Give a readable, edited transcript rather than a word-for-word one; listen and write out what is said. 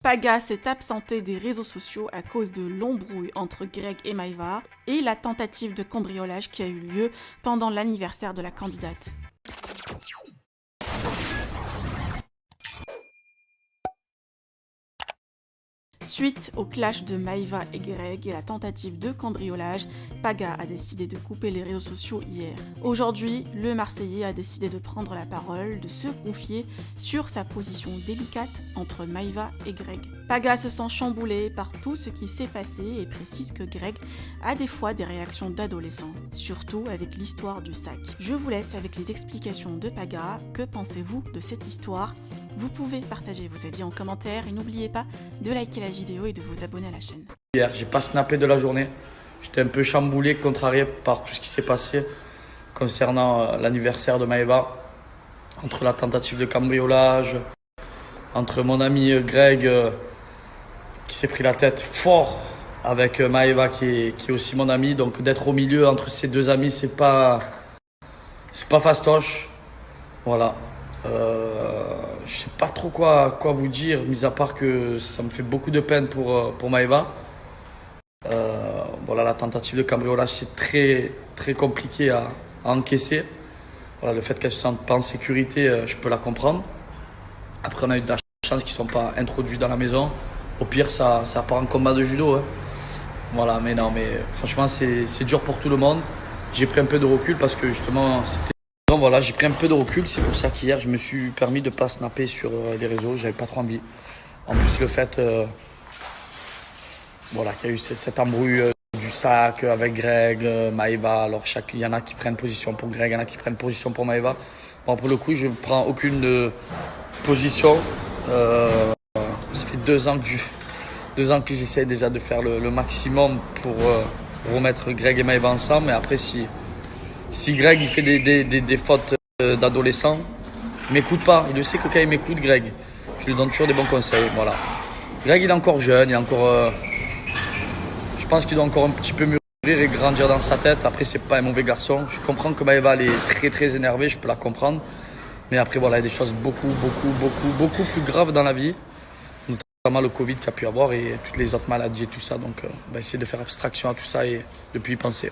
Paga s'est absenté des réseaux sociaux à cause de l'embrouille entre Greg et Maeva et la tentative de cambriolage qui a eu lieu pendant l'anniversaire de la candidate. Suite au clash de Maeva et Greg et la tentative de cambriolage, Paga a décidé de couper les réseaux sociaux hier. Aujourd'hui, le Marseillais a décidé de prendre la parole, de se confier sur sa position délicate entre Maeva et Greg. Paga se sent chamboulé par tout ce qui s'est passé et précise que Greg a des fois des réactions d'adolescent, surtout avec l'histoire du sac. Je vous laisse avec les explications de Paga. Que pensez-vous de cette histoire ? Vous pouvez partager vos avis en commentaire et n'oubliez pas de liker la vidéo et de vous abonner à la chaîne. Hier, j'ai pas snappé de la journée. J'étais un peu chamboulé, contrarié par tout ce qui s'est passé concernant l'anniversaire de Maeva. Entre la tentative de cambriolage, entre mon ami Greg qui s'est pris la tête fort avec Maeva qui est aussi mon ami. Donc d'être au milieu entre ces deux amis, c'est pas fastoche. Voilà. Je sais pas trop quoi vous dire, mis à part que ça me fait beaucoup de peine pour Maeva. Voilà, la tentative de cambriolage, c'est très compliqué à encaisser. Voilà, le fait qu'elle se sente pas en sécurité, je peux la comprendre. Après, on a eu de la chance qu'ils ne sont pas introduits dans la maison. Au pire, ça part en combat de judo. Hein. Voilà, mais non, mais franchement, c'est dur pour tout le monde. J'ai pris un peu de recul parce que justement, c'était... Donc voilà, j'ai pris un peu de recul, c'est pour ça qu'hier je me suis permis de ne pas snapper sur les réseaux, j'avais pas trop envie. En plus le fait voilà, qu'il y a eu cette embrouille du sac avec Greg, Maeva, alors il y en a qui prennent position pour Greg, il y en a qui prennent position pour Maeva. Bon, pour le coup, je ne prends aucune position. Ça fait 2 ans que j'essaie déjà de faire le maximum pour remettre Greg et Maeva ensemble, mais après si Greg il fait des fautes d'adolescent, il m'écoute pas. Il le sait que quand il m'écoute, Greg, je lui donne toujours des bons conseils. Voilà. Greg il est encore jeune, je pense qu'il doit encore un petit peu mûrir et grandir dans sa tête. Après c'est pas un mauvais garçon. Je comprends que Maeva elle est très énervée, je peux la comprendre. Mais après voilà, il y a des choses beaucoup plus graves dans la vie, notamment le Covid qu'il y a pu y avoir et toutes les autres maladies et tout ça. Donc on va essayer de faire abstraction à tout ça et de plus y penser.